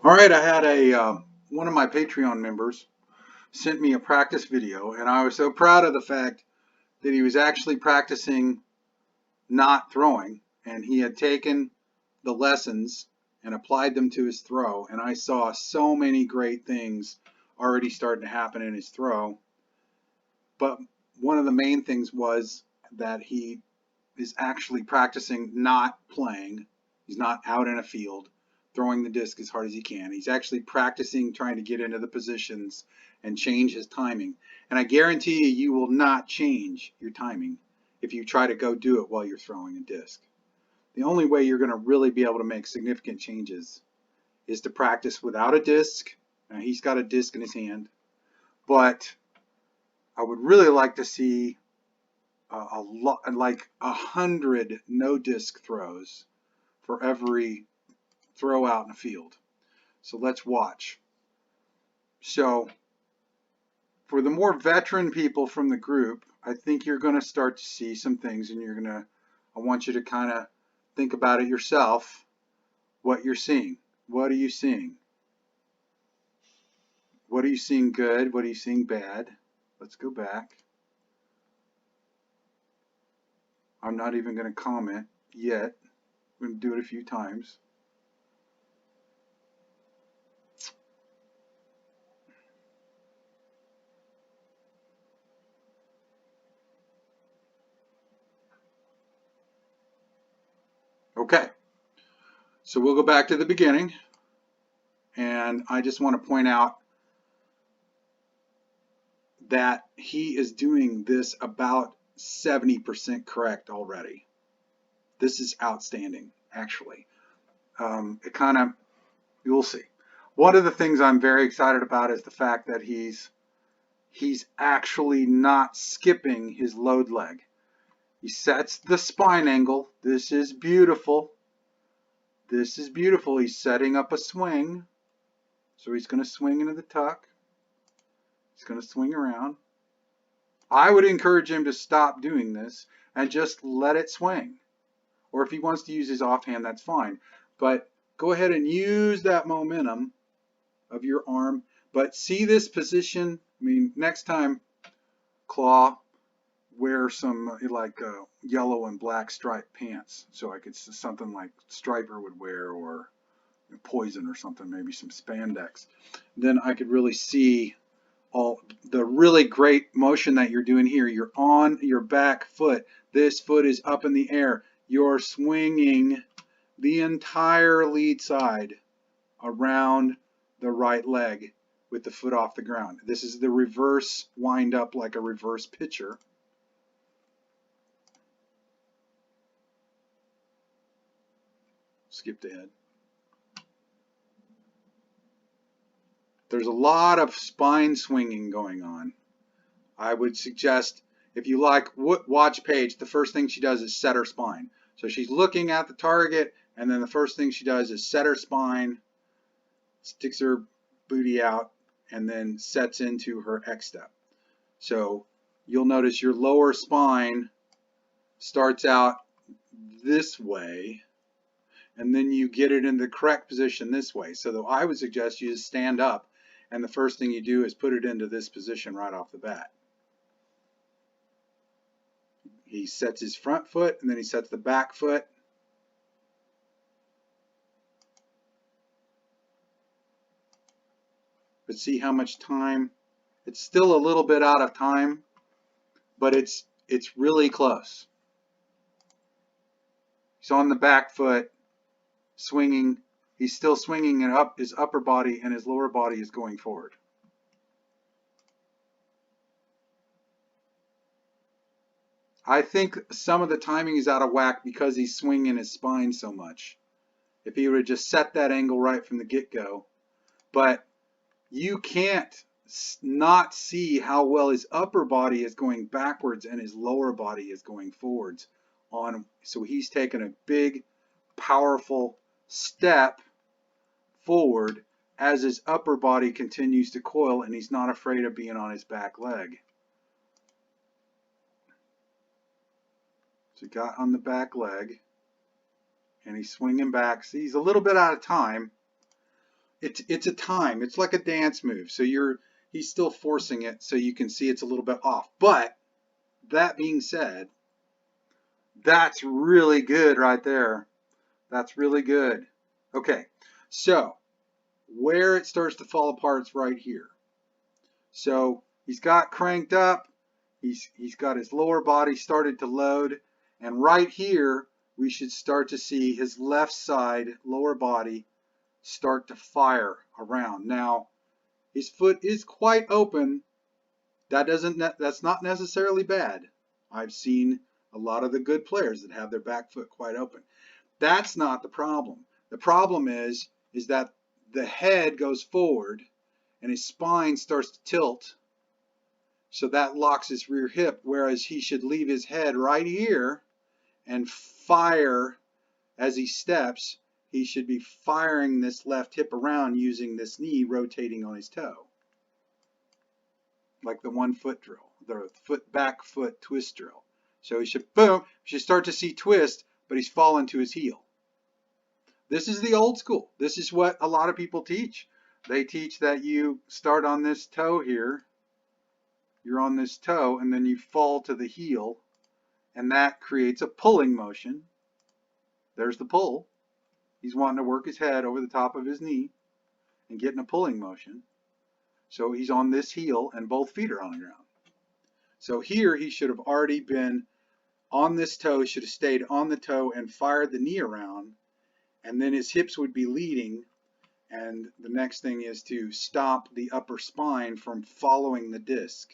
All right, I had a one of my Patreon members sent me a practice video, and I was so proud of the fact that he was actually practicing not throwing, and he had taken the lessons and applied them to his throw, and I saw so many great things already starting to happen in his throw. But one of the main things was that he is actually practicing not playing. He's not out in a field throwing the disc as hard as he can. He's actually practicing trying to get into the positions and change his timing. And I guarantee you, you will not change your timing if you try to go do it while you're throwing a disc. The only way you're going to really be able to make significant changes is to practice without a disc. Now, he's got a disc in his hand, but I would really like to see a lot, like 100 no disc throws for every throw out in the field. So let's watch. So for the more veteran people from the group, I think you're going to start to see some things, and I want you to kind of think about it yourself, what you're seeing. What are you seeing? What are you seeing good? What are you seeing bad? Let's go back. I'm not even going to comment yet. I'm going to do it a few times. Okay, so we'll go back to the beginning, and I just want to point out that he is doing this about 70% correct already. This is outstanding, actually. It kind of, you'll see. One of the things I'm very excited about is the fact that he's actually not skipping his load leg. He sets the spine angle. This is beautiful. This is beautiful. He's setting up a swing. So he's going to swing into the tuck. He's going to swing around. I would encourage him to stop doing this and just let it swing. Or if he wants to use his offhand, that's fine. But go ahead and use that momentum of your arm. But see this position? I mean, next time, Klaw, wear some like yellow and black striped pants. So I could something like Striper would wear, or Poison or something, maybe some spandex. Then I could really see all the really great motion that you're doing here. You're on your back foot. This foot is up in the air. You're swinging the entire lead side around the right leg with the foot off the ground. This is the reverse wind up, like a reverse pitcher. Skipped ahead. There's a lot of spine swinging going on. I would suggest, if you like watch Paige, the first thing she does is set her spine. So she's looking at the target, and then the first thing she does is set her spine, sticks her booty out, and then sets into her X step. So you'll notice your lower spine starts out this way, and then you get it in the correct position this way. So I would suggest you just stand up, and the first thing you do is put it into this position right off the bat. He sets his front foot, and then he sets the back foot. But see how much time? It's still a little bit out of time, but it's really close. He's on the back foot, swinging. He's still swinging it up. His upper body and his lower body is going forward. I think some of the timing is out of whack because he's swinging his spine so much. If he would have just set that angle right from the get-go. But you can't not see how well his upper body is going backwards and his lower body is going forwards. So he's taken a big, powerful step forward as his upper body continues to coil, and he's not afraid of being on his back leg. So he got on the back leg, and he's swinging back. See, he's a little bit out of time, It's a time. It's like a dance move. So he's still forcing it, so you can see it's a little bit off. But that being said, that's really good right there. That's really good. Okay, so where it starts to fall apart is right here. So he's got cranked up. He's got his lower body started to load. And right here, we should start to see his left side lower body start to fire around. Now, his foot is quite open. That's not necessarily bad. I've seen a lot of the good players that have their back foot quite open. That's not the problem. The problem is that the head goes forward and his spine starts to tilt. So that locks his rear hip, whereas he should leave his head right here and fire as he steps. He should be firing this left hip around using this knee rotating on his toe. Like the 1 foot drill, the back foot twist drill. So he should, boom, you should start to see twist, but he's fallen to his heel. This is the old school. This is what a lot of people teach. They teach that you start on this toe here. You're on this toe, and then you fall to the heel, and that creates a pulling motion. There's the pull. He's wanting to work his head over the top of his knee and getting a pulling motion. So he's on this heel, and both feet are on the ground. So here he should have already been on this toe, should have stayed on the toe and fired the knee around, and then his hips would be leading. And the next thing is to stop the upper spine from following the disc.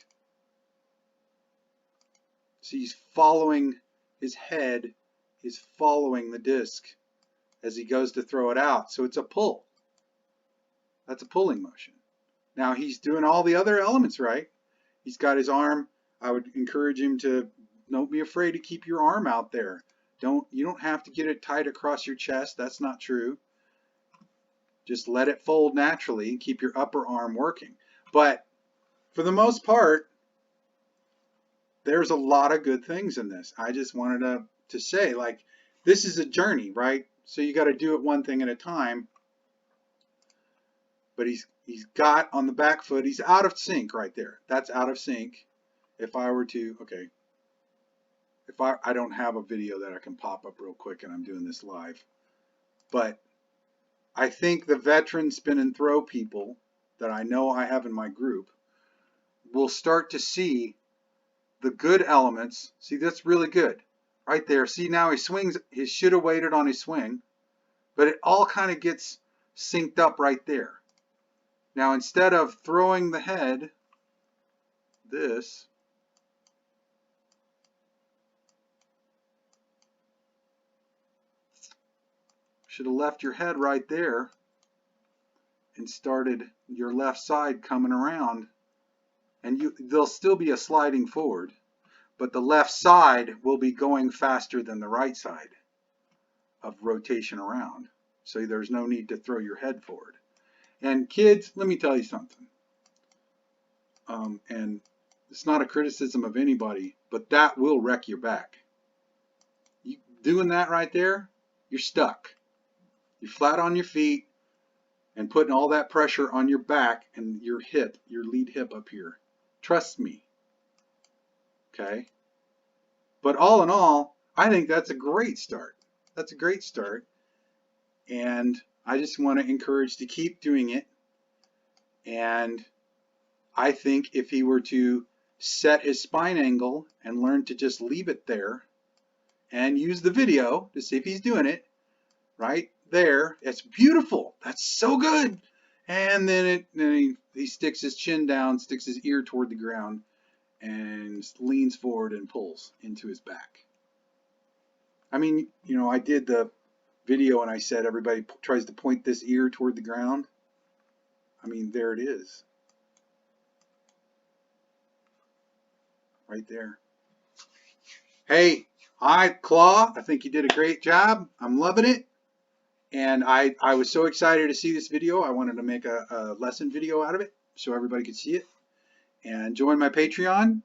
So he's following, his head is following the disc as he goes to throw it out. So it's a pull. That's a pulling motion. Now he's doing all the other elements right. He's got his arm. I would encourage him to don't be afraid to keep your arm out there. You don't have to get it tight across your chest. That's not true. Just let it fold naturally and keep your upper arm working. But for the most part, there's a lot of good things in this. I just wanted to say, like, this is a journey, right? So you got to do it one thing at a time. But he's got on the back foot, he's out of sync right there. That's out of sync. If I were to, okay, if I don't have a video that I can pop up real quick, and I'm doing this live. But I think the veteran spin and throw people that I know I have in my group will start to see the good elements. See, that's really good right there. See, now he swings, he should have waited on his swing, but it all kind of gets synced up right there. Now, instead of throwing the head, this, should have left your head right there and started your left side coming around. And there'll still be a sliding forward, but the left side will be going faster than the right side of rotation around. So there's no need to throw your head forward. And kids, let me tell you something. And it's not a criticism of anybody, but that will wreck your back. You doing that right there, you're stuck. You're flat on your feet and putting all that pressure on your back and your hip, your lead hip up here. Trust me. Okay? But all in all, I think that's a great start. That's a great start. And I just want to encourage to keep doing it. And I think if he were to set his spine angle and learn to just leave it there and use the video to see if he's doing it, right there, it's beautiful. That's so good. And then he sticks his chin down, sticks his ear toward the ground, and leans forward and pulls into his back. I mean, you know, I did the video and I said everybody tries to point this ear toward the ground. I mean, there it is. Right there. Hey, hi, Klaw. I think you did a great job. I'm loving it. And I was so excited to see this video. I wanted to make a lesson video out of it so everybody could see it. And join my Patreon,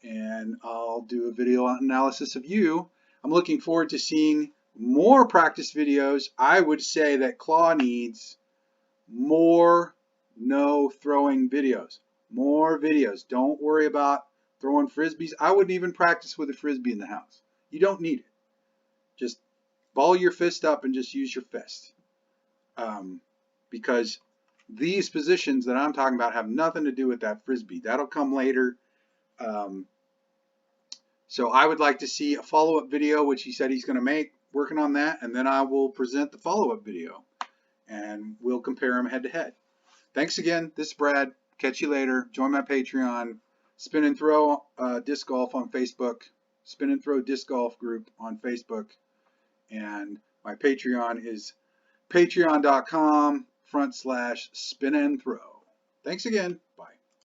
and I'll do a video analysis of you. I'm looking forward to seeing more practice videos. I would say that Klaw needs more no throwing videos. More videos. Don't worry about throwing frisbees. I wouldn't even practice with a frisbee in the house. You don't need it. Just ball your fist up and just use your fist. Because these positions that I'm talking about have nothing to do with that frisbee. That'll come later. So I would like to see a follow-up video, which he said he's going to make, working on that, and then I will present the follow-up video, and we'll compare them head to head. Thanks again. This is Brad. Catch you later. Join my Patreon. Spin and Throw Disc Golf on Facebook. Spin and Throw Disc Golf group on Facebook. And my Patreon is patreon.com/spin and throw. Thanks again.